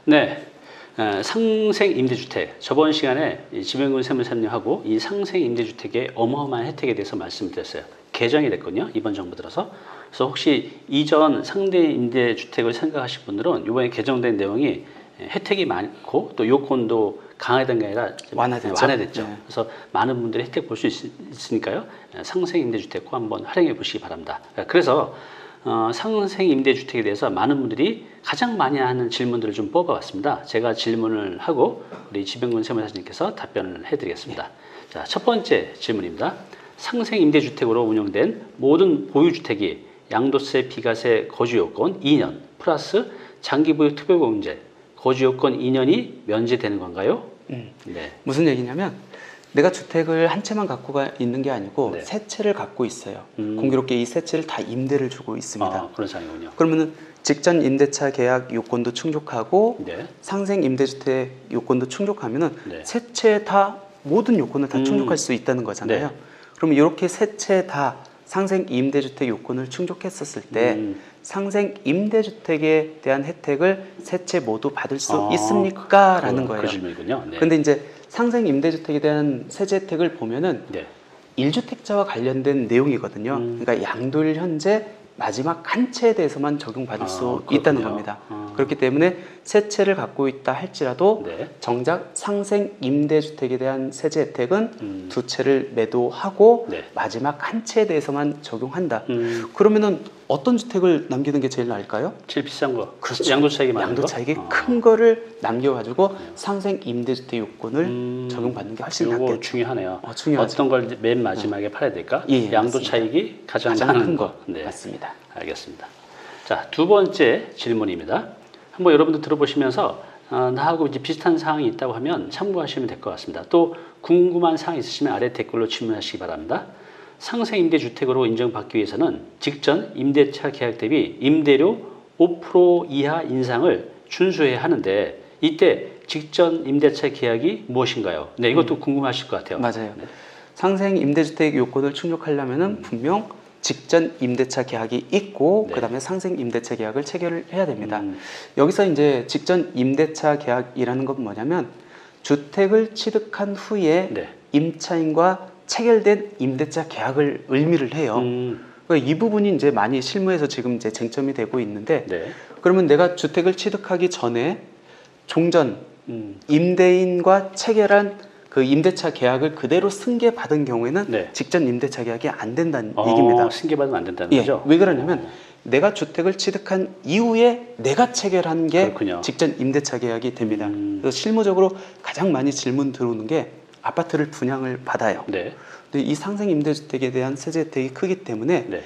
네, 상생 임대주택 저번 시간에 지명근 세무사님하고 이 상생 임대주택의 어마어마한 혜택에 대해서 말씀드렸어요. 개정이 됐거든요. 이번 정부 들어서. 그래서 혹시 이전 상대 임대주택을 생각하실 분들은 이번에 개정된 내용이 혜택이 많고 또 요건도 강화된 게 아니라 완화됐죠. 네. 그래서 많은 분들이 혜택 볼 수 있으니까요. 상생 임대주택과 한번 활용해 보시기 바랍니다. 그래서 상생 임대주택에 대해서 많은 분들이 가장 많이 하는 질문들을 좀 뽑아봤습니다. 제가 질문을 하고 우리 지병근 세무사님께서 답변을 해드리겠습니다. 자, 첫 번째 질문입니다. 상생 임대주택으로 운영된 모든 보유주택이 양도세, 비과세, 거주요건 2년 플러스 장기보유 특별공제 거주요건 2년이 면제되는 건가요? 네. 무슨 얘기냐면 내가 주택을 한 채만 갖고 있는 게 아니고 네. 세 채를 갖고 있어요. 공교롭게 이 세 채를 다 임대를 주고 있습니다. 그런 상황이군요. 그러면은 직전 임대차 계약 요건도 충족하고 네. 상생 임대주택 요건도 충족하면은 네. 세 채 다 모든 요건을 다 충족할 수 있다는 거잖아요. 네. 그러면 이렇게 세 채 다 상생 임대주택 요건을 충족했었을 때 상생 임대주택에 대한 혜택을 세 채 모두 받을 수 있습니까? 라는 거예요. 그 질문이군요. 네. 근데 이제 상생 임대주택에 대한 세제 혜택을 보면은 네. 1주택자와 관련된 내용이거든요. 그러니까 양도일 현재 마지막 한 채에 대해서만 적용받을 수 있다는 겁니다. 그렇기 때문에 세 채를 갖고 있다 할지라도 네. 정작 상생 임대주택에 대한 세제 혜택은 두 채를 매도하고 네. 마지막 한 채에 대해서만 적용한다. 그러면은 어떤 주택을 남기는 게 제일 나을까요? 제일 비싼 거. 그렇죠. 양도 차익이 많은 양도 거. 차익이 큰 거를 남겨가지고 상생 임대주택 요건을 적용받는 게 훨씬 이거 낫겠죠. 중요하네요. 중요하죠. 어떤 걸 맨 마지막에 팔아야 될까? 예, 양도 맞습니다. 차익이 가장 큰 거. 거. 네. 맞습니다. 알겠습니다. 자, 두 번째 질문입니다. 한번 여러분들 들어보시면서 나하고 이제 비슷한 사항이 있다고 하면 참고하시면 될 것 같습니다. 또 궁금한 사항이 있으시면 아래 댓글로 질문하시기 바랍니다. 상생 임대주택으로 인정받기 위해서는 직전 임대차 계약 대비 임대료 5% 이하 인상을 준수해야 하는데 이때 직전 임대차 계약이 무엇인가요? 네, 이것도 궁금하실 것 같아요. 맞아요. 네. 상생 임대주택 요건을 충족하려면은 분명 직전 임대차 계약이 있고 네. 그다음에 상생 임대차 계약을 체결을 해야 됩니다. 여기서 이제 직전 임대차 계약이라는 건 뭐냐면 주택을 취득한 후에 네. 임차인과 체결된 임대차 계약을 의미를 해요. 그러니까 이 부분이 이제 많이 실무에서 지금 이제 쟁점이 되고 있는데 네. 그러면 내가 주택을 취득하기 전에 종전 임대인과 체결한 그 임대차 계약을 그대로 승계받은 경우에는 네. 직전 임대차 계약이 안 된다는 얘기입니다. 승계받으면 안 된다는 예, 거죠? 왜 그러냐면 내가 주택을 취득한 이후에 내가 체결한 게 그렇군요. 직전 임대차 계약이 됩니다. 그래서 실무적으로 가장 많이 질문 들어오는 게 아파트를 분양을 받아요. 네. 근데 이 상생 임대주택에 대한 세제 혜택이 크기 때문에 네.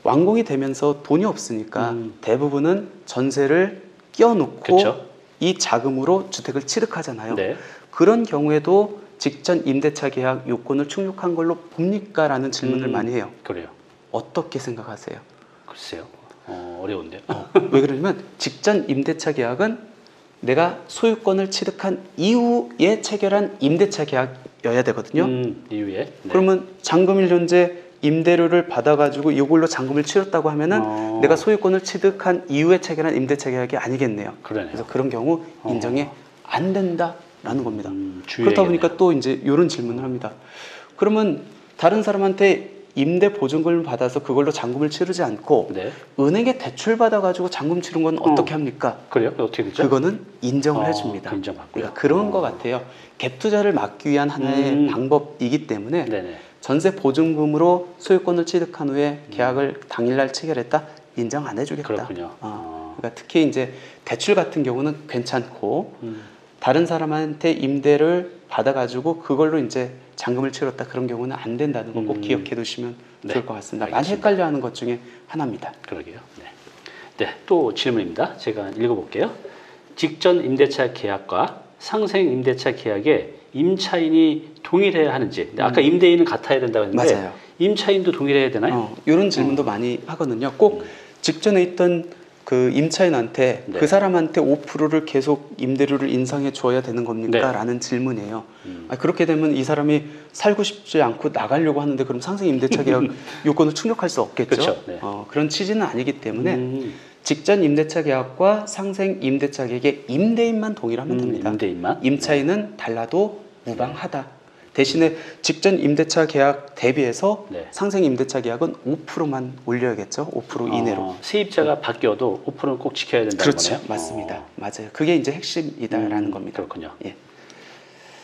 완공이 되면서 돈이 없으니까 대부분은 전세를 끼워놓고 그쵸? 이 자금으로 주택을 취득하잖아요. 네. 그런 경우에도 직전 임대차 계약 요건을 충족한 걸로 봅니까? 라는 질문을 많이 해요. 그래요. 어떻게 생각하세요? 글쎄요. 어려운데요. 왜 그러냐면 직전 임대차 계약은 내가 소유권을 취득한 이후에 체결한 임대차 계약이어야 되거든요. 이후에. 네. 그러면 잔금일 현재 임대료를 받아가지고 이걸로 잔금을 치렀다고 하면은 내가 소유권을 취득한 이후에 체결한 임대차 계약이 아니겠네요. 그러네요. 그래서 그런 경우 인정이 안 된다라는 겁니다. 주의해야겠네요. 그렇다 보니까 또 이제 이런 질문을 합니다. 그러면 다른 사람한테 임대 보증금을 받아서 그걸로 잔금을 치르지 않고 네. 은행에 대출 받아가지고 잔금 치른 건 어떻게 합니까? 그래요? 어떻게 되죠? 그거는 인정을 해줍니다. 인정받고요. 그러니까 그런 것 같아요. 갭 투자를 막기 위한 하나의 방법이기 때문에 네네. 전세 보증금으로 소유권을 취득한 후에 계약을 당일날 체결했다 인정 안 해주겠다. 그렇군요. 그러니까 특히 이제 대출 같은 경우는 괜찮고 다른 사람한테 임대를 받아가지고 그걸로 이제 잔금을 치렀다 그런 경우는 안 된다는 거 꼭 기억해 두시면 네. 좋을 것 같습니다. 많이 알겠습니다. 헷갈려하는 것 중에 하나입니다. 그러게요. 네. 네, 또 질문입니다. 제가 읽어볼게요. 직전 임대차 계약과 상생 임대차 계약에 임차인이 동일해야 하는지. 아까 임대인은 같아야 된다고 했는데 맞아요. 임차인도 동일해야 되나요? 이런 질문도 많이 하거든요. 꼭 직전에 있던 그 임차인한테 네. 그 사람한테 5%를 계속 임대료를 인상해 줘야 되는 겁니까? 네. 라는 질문이에요. 그렇게 되면 이 사람이 살고 싶지 않고 나가려고 하는데 그럼 상생 임대차 계약 요건을 충족할 수 없겠죠. 그렇죠. 네. 그런 취지는 아니기 때문에 직전 임대차 계약과 상생 임대차 계약의 임대인만 동일하면 됩니다. 임대인만. 임차인은 달라도 무방하다. 대신에 직전 임대차 계약 대비해서 네. 상생 임대차 계약은 5%만 올려야겠죠. 5% 이내로. 세입자가 바뀌어도 5%는 꼭 지켜야 된다는 그렇죠. 거네요. 맞습니다. 맞아요. 그게 이제 핵심이다라는 겁니다. 그렇군요. 예.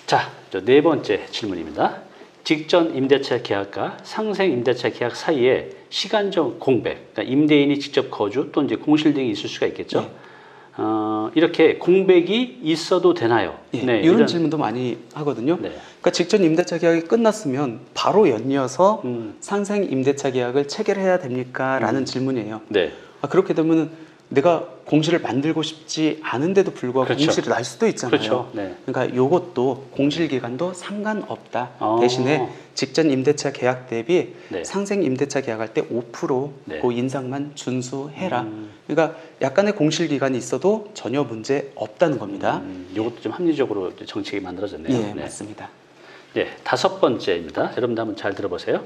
자, 네 번째 질문입니다. 직전 임대차 계약과 상생 임대차 계약 사이에 시간적 공백, 그러니까 임대인이 직접 거주 또는 이제 공실 등이 있을 수가 있겠죠. 네. 이렇게 공백이 있어도 되나요? 예, 네, 이런 질문도 많이 하거든요. 네. 그러니까 직전 임대차 계약이 끝났으면 바로 연이어서 음. 상생 임대차 계약을 체결해야 됩니까? 라는 질문이에요. 네. 그렇게 되면 내가 공실을 만들고 싶지 않은데도 불구하고 그렇죠. 공실이 날 수도 있잖아요. 그렇죠. 네. 그러니까 요것도 공실 기간도 상관없다. 어. 대신에 직전 임대차 계약 대비 네. 상생 임대차 계약할 때 5% 네. 그 인상만 준수해라. 그러니까 약간의 공실 기간이 있어도 전혀 문제 없다는 겁니다. 이것도 좀 합리적으로 정책이 만들어졌네요. 예, 네. 맞습니다. 네, 다섯 번째입니다. 여러분들 한번 잘 들어보세요.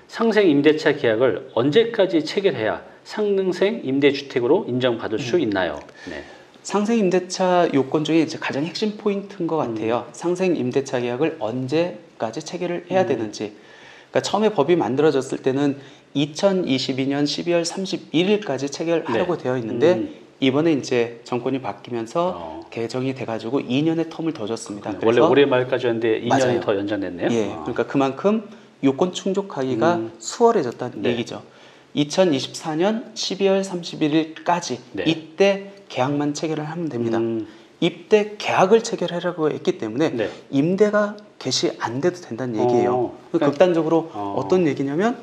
상생 임대차 계약을 언제까지 체결해야 상생 임대주택으로 인정받을 수 있나요? 네. 상생 임대차 요건 중에 이제 가장 핵심 포인트인 것 같아요. 상생 임대차 계약을 언제까지 체결을 해야 되는지. 그러니까 처음에 법이 만들어졌을 때는 2022년 12월 31일까지 체결하려고 되어 있는데 이번에 이제 정권이 바뀌면서 개정이 돼가지고 2년의 텀을 더 줬습니다. 원래 올해 말까지였는데 2년이 맞아요. 더 연장됐네요. 예, 그러니까 그만큼 요건 충족하기가 수월해졌다는 네. 얘기죠. 2024년 12월 31일까지 네. 이때 계약만 체결을 하면 됩니다. 이때 계약을 체결하라고 했기 때문에 네. 임대가 개시 안 돼도 된다는 얘기예요. 그러니까- 극단적으로 어떤 얘기냐면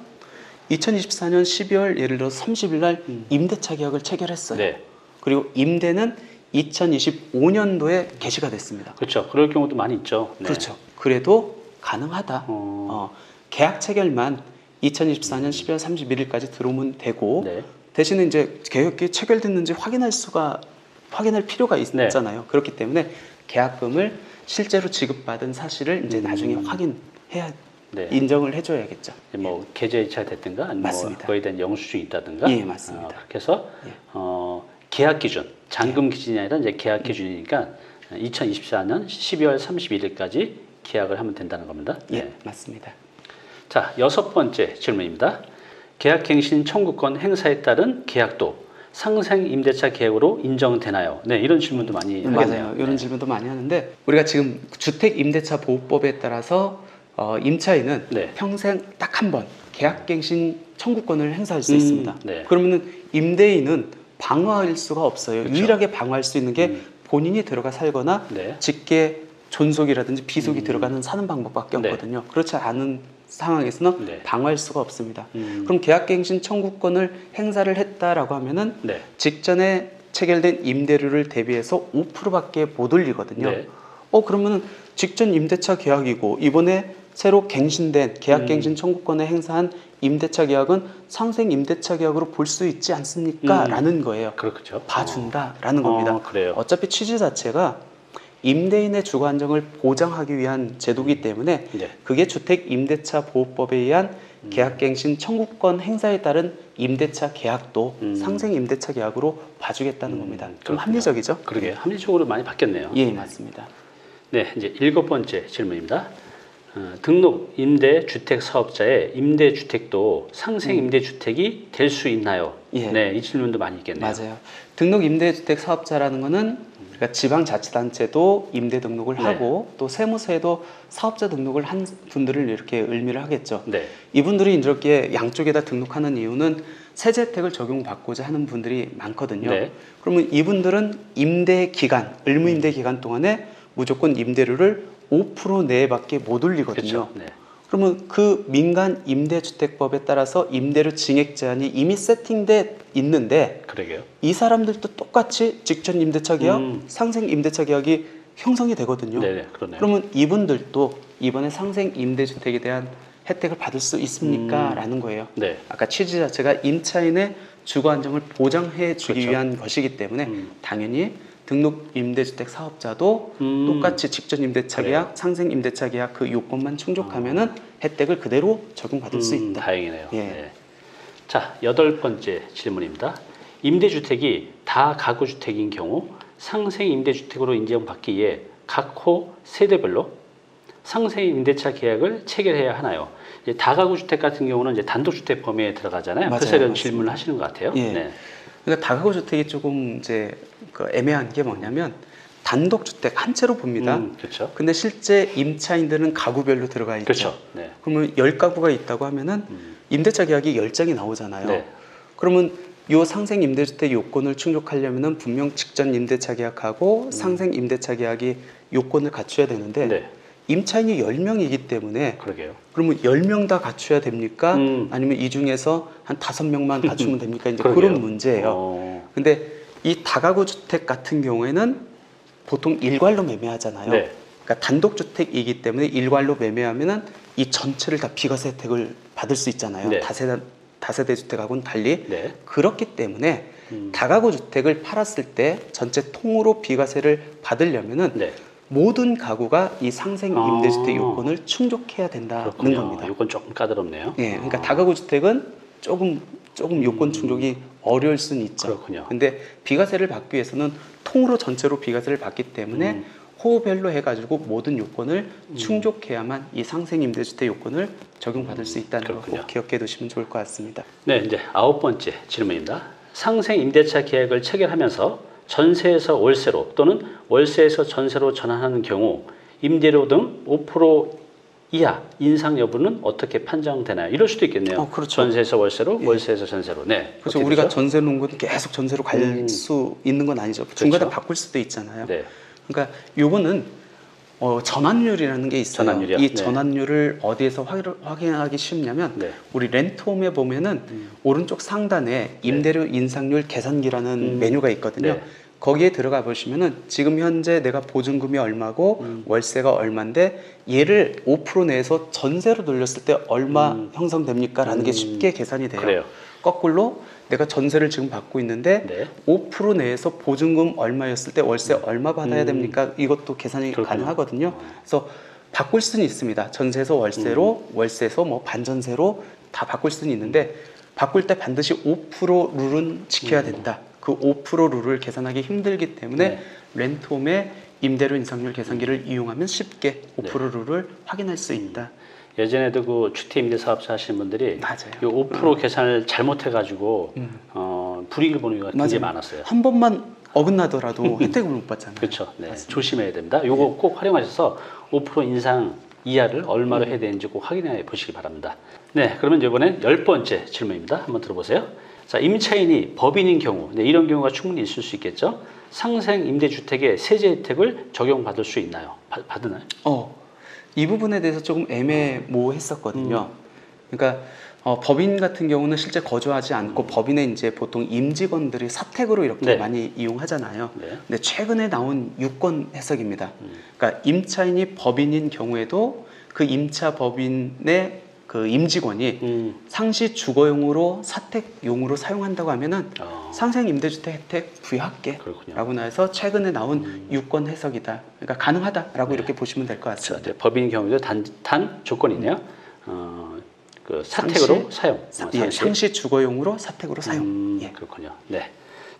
2024년 12월 예를 들어 30일 날 임대차 계약을 체결했어요. 네. 그리고 임대는 2025년도에 개시가 됐습니다. 그렇죠. 그럴 경우도 많이 있죠. 네. 그렇죠. 그래도 가능하다. 계약 체결만 2024년 12월 31일까지 들어오면 되고 네. 대신에 이제 계약이 체결됐는지 확인할 필요가 있잖아요. 그렇기 때문에 계약금을 실제로 지급받은 사실을 이제 나중에 확인해야 네. 인정을 해줘야겠죠. 뭐 계좌이체가 됐든가 아니면 뭐 맞습니다. 그거에 대한 영수증이 있다든가. 예, 맞습니다. 그렇게 해서 예. 계약 기준, 잔금 기준이 아니라 이제 계약 기준이니까 2024년 12월 31일까지 계약을 하면 된다는 겁니다. 예, 네. 맞습니다. 자, 여섯 번째 질문입니다. 계약갱신 청구권 행사에 따른 계약도 상생 임대차 계약으로 인정되나요? 네, 이런 질문도 많이 하겠네요. 맞아요. 이런 질문도 많이 하는데 우리가 지금 주택 임대차 보호법에 따라서 임차인은 네. 평생 딱 한 번 계약갱신 청구권을 행사할 수 있습니다. 네. 그러면은 임대인은 방어할 수가 없어요. 그렇죠. 유일하게 방어할 수 있는 게 본인이 들어가 살거나 네. 직계 존속이라든지 비속이 들어가는 사는 방법밖에 네. 없거든요. 그렇지 않은 상황에서는 네. 방어할 수가 없습니다. 그럼 계약갱신 청구권을 행사를 했다라고 하면은 네. 직전에 체결된 임대료를 대비해서 5%밖에 못 올리거든요. 네. 그러면은 직전 임대차 계약이고 이번에 새로 갱신된 계약갱신 청구권을 행사한 임대차 계약은 상생 임대차 계약으로 볼 수 있지 않습니까? 라는 거예요. 그렇죠. 봐준다라는 겁니다. 그래요. 어차피 취지 자체가 임대인의 주거 안정을 보장하기 위한 제도이기 때문에 네. 그게 주택 임대차 보호법에 의한 계약갱신 청구권 행사에 따른 임대차 계약도 상생 임대차 계약으로 봐주겠다는 겁니다. 좀 그렇군요. 합리적이죠? 그러게 합리적으로 많이 바뀌었네요. 예, 맞습니다. 네, 이제 일곱 번째 질문입니다. 등록 임대 주택 사업자의 임대 주택도 상생 임대 주택이 될 수 있나요? 예. 네, 이 질문도 많이 있겠네요. 맞아요. 등록 임대주택 사업자라는 거는 그러니까 지방자치단체도 임대 등록을 네. 하고 또 세무서에도 사업자 등록을 한 분들을 이렇게 의미를 하겠죠. 네. 이분들이 이렇게 양쪽에다 등록하는 이유는 세제 혜택을 적용받고자 하는 분들이 많거든요. 네. 그러면 이분들은 임대 기간, 의무 임대 기간 동안에 무조건 임대료를 5% 내외밖에 못 올리거든요. 그렇죠. 네. 그러면 그 민간 임대주택법에 따라서 임대료 징액 제한이 이미 세팅돼 있는데 그러게요. 이 사람들도 똑같이 직전 임대차 계약, 상생 임대차 계약이 형성이 되거든요. 네, 그러네요. 그러면 이분들도 이번에 상생 임대주택에 대한 혜택을 받을 수 있습니까? 라는 거예요. 네. 아까 취지 자체가 임차인의 주거 안정을 보장해 주기 그렇죠. 위한 것이기 때문에 당연히 등록 임대주택 사업자도 똑같이 직전 임대차 그래요. 계약, 상생 임대차 계약 그 요건만 충족하면은 혜택을 그대로 적용받을 수 있다. 다행이네요. 예. 네. 자, 여덟 번째 질문입니다. 임대주택이 다가구주택인 경우 상생임대주택으로 인정받기 위해 각 호 세대별로 상생임대차 계약을 체결해야 하나요? 이제 다가구주택 같은 경우는 이제 단독주택 범위에 들어가잖아요. 맞아요, 그래서 이런 맞습니다. 질문을 하시는 것 같아요. 예. 네. 그러니까 다가구 주택이 조금 이제 그 애매한 게 뭐냐면 단독 주택 한 채로 봅니다. 그렇죠. 근데 실제 임차인들은 가구별로 들어가 있죠. 그렇죠. 네. 그러면 10가구가 있다고 하면은 임대차 계약이 10장이 나오잖아요. 네. 그러면 요 상생 임대주택 요건을 충족하려면은 분명 직전 임대차 계약하고 상생 임대차 계약이 요건을 갖춰야 되는데 네. 임차인이 10명이기 때문에 그러게요. 그러면 10명 다 갖춰야 됩니까? 음. 아니면 이 중에서 한 5명만 갖추면 됩니까? 이제 그러게요. 그런 문제예요. 어. 근데 이 다가구 주택 같은 경우에는 보통 일괄로 매매하잖아요. 네. 그러니까 단독 주택이기 때문에 일괄로 매매하면은 이 전체를 다 비과세 혜택을 받을 수 있잖아요. 네. 다세대 주택하고는 달리. 네. 그렇기 때문에 다가구 주택을 팔았을 때 전체 통으로 비과세를 받으려면은 네. 모든 가구가 이 상생 임대주택 아. 요건을 충족해야 된다는 그렇군요. 겁니다. 요건 조금 까다롭네요. 예, 그러니까 다가구 주택은 조금 요건 충족이 어려울 수는 있죠. 그렇군요. 근데 비과세를 받기 위해서는 통으로 전체로 비과세를 받기 때문에 호별로 해가지고 모든 요건을 충족해야만 이 상생 임대주택 요건을 적용받을 수 있다는 거 그렇군요. 꼭 기억해 두시면 좋을 것 같습니다. 네, 이제 9번째 질문입니다. 상생 임대차 계약을 체결하면서 전세에서 월세로 또는 월세에서 전세로 전환하는 경우 임대료 등 5% 이하 인상 여부는 어떻게 판정되나요? 이럴 수도 있겠네요. 그렇죠. 전세에서 월세로, 예. 월세에서 전세로. 네. 그렇죠. 어떻게 우리가 되죠? 전세 놓은 건 계속 전세로 갈 수 있는 건 아니죠. 중간에 그렇죠. 바꿀 수도 있잖아요. 네. 그러니까 요거는 전환율이라는 게 있어요. 전환율이요? 이 네. 전환율을 어디에서 확인하기 쉽냐면 네. 우리 렌트홈에 보면은 오른쪽 상단에 임대료 인상률 계산기라는 메뉴가 있거든요. 네. 거기에 들어가 보시면은 지금 현재 내가 보증금이 얼마고 월세가 얼마인데 얘를 5% 내에서 전세로 돌렸을 때 얼마 형성됩니까? 라는 게 쉽게 계산이 돼요. 그래요. 거꾸로 내가 전세를 지금 받고 있는데 네. 5% 내에서 보증금 얼마였을 때 월세 얼마 받아야 됩니까? 이것도 계산이 그렇군요. 가능하거든요. 그래서 바꿀 수는 있습니다. 전세에서 월세로, 월세에서 뭐 반전세로 다 바꿀 수는 있는데 바꿀 때 반드시 5% 룰은 지켜야 된다. 그 5% 룰을 계산하기 힘들기 때문에 네. 렌트홈의 임대료 인상률 계산기를 이용하면 쉽게 5% 룰을 확인할 수 있다. 예전에도 그 주택 임대 사업자 하시는 분들이 맞아요. 요 5% 계산을 잘못해가지고 불이익을 보는 경우가 굉장히 맞아요. 많았어요. 한 번만 어긋나더라도 혜택을 못 받잖아요. 그렇죠. 네. 조심해야 됩니다. 요거 꼭 활용하셔서 5% 인상 이하를 얼마로 해야 되는지 꼭 확인해 보시기 바랍니다. 네, 그러면 이번엔 10번째 질문입니다. 한번 들어보세요. 자, 임차인이 법인인 경우, 네, 이런 경우가 충분히 있을 수 있겠죠. 상생 임대주택의 세제 혜택을 적용받을 수 있나요? 받으나요? 이 부분에 대해서 조금 애매모호했었거든요. 그러니까 법인 같은 경우는 실제 거주하지 않고 법인에 이제 보통 임직원들이 사택으로 이렇게 네. 많이 이용하잖아요. 네. 근데 최근에 나온 유권 해석입니다. 그러니까 임차인이 법인인 경우에도 그 임차 법인의 그 임직원이 상시 주거용으로 사택용으로 사용한다고 하면은 상생 임대주택 혜택 부여할게 그렇군요. 라고 해서 최근에 나온 유권 해석이다. 그러니까 가능하다라고 이렇게 보시면 될 것 자, 같습니다. 이제 법인 경우도 단 조건이네요. 그 사택으로 사용. 상시 주거용으로 사택으로 사용. 예. 그렇군요. 네.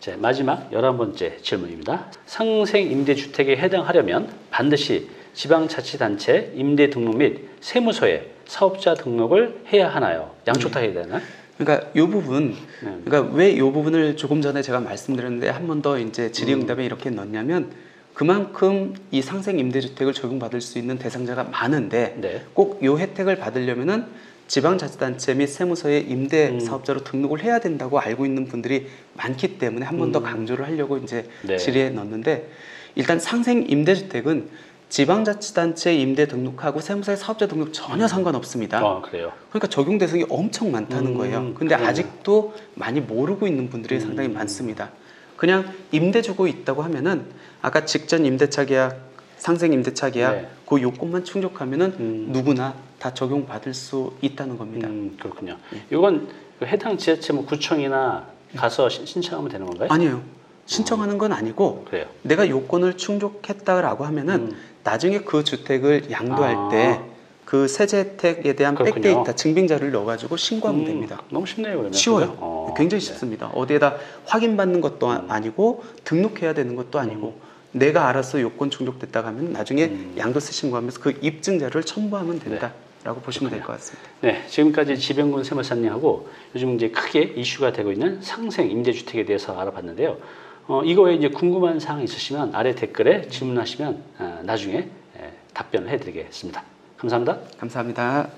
자, 마지막 11번째 질문입니다. 상생 임대주택에 해당하려면 반드시 지방자치단체 임대 등록 및 세무서에 사업자 등록을 해야 하나요? 양쪽 다 해야 되나요? 그러니까 이 부분, 그러니까 왜 이 부분을 조금 전에 제가 말씀드렸는데 한 번 더 이제 질의응답에 이렇게 넣냐면 그만큼 이 상생 임대주택을 적용받을 수 있는 대상자가 많은데 네. 꼭 이 혜택을 받으려면은 지방자치단체 및 세무서에 임대 사업자로 등록을 해야 된다고 알고 있는 분들이 많기 때문에 한 번 더 강조를 하려고 이제 네. 질의에 넣었는데 일단 상생 임대주택은 지방자치단체 임대 등록하고 세무서에 사업자 등록 전혀 상관없습니다. 그래요. 그러니까 적용 대상이 엄청 많다는 거예요. 근데 그러네요. 아직도 많이 모르고 있는 분들이 상당히 많습니다. 그냥 임대 주고 있다고 하면은 아까 직전 임대차 계약, 상생 임대차 계약 네. 그 요건만 충족하면은 누구나 다 적용받을 수 있다는 겁니다. 그렇군요. 이건 그 해당 지자체 뭐 구청이나 가서 신청하면 되는 건가요? 아니에요. 신청하는 건 아니고 그래요. 내가 요건을 충족했다라고 하면은 나중에 그 주택을 양도할 때 그 세제 혜택에 대한 그렇군요. 백데이터 증빙 자료를 넣어가지고 신고하면 됩니다. 너무 쉽네요, 그러면. 쉬워요. 그죠? 굉장히 네. 쉽습니다. 어디에다 확인받는 것도 아니고 등록해야 되는 것도 아니고 내가 알아서 요건 충족됐다 하면 나중에 양도세 신고하면서 그 입증 자료를 첨부하면 된다라고 보시면 될 것 같습니다. 네, 지금까지 지병군 세무사님하고 요즘 이제 크게 이슈가 되고 있는 상생 임대주택에 대해서 알아봤는데요. 이거에 이제 궁금한 사항 있으시면 아래 댓글에 질문하시면 나중에 답변을 해드리겠습니다. 감사합니다. 감사합니다.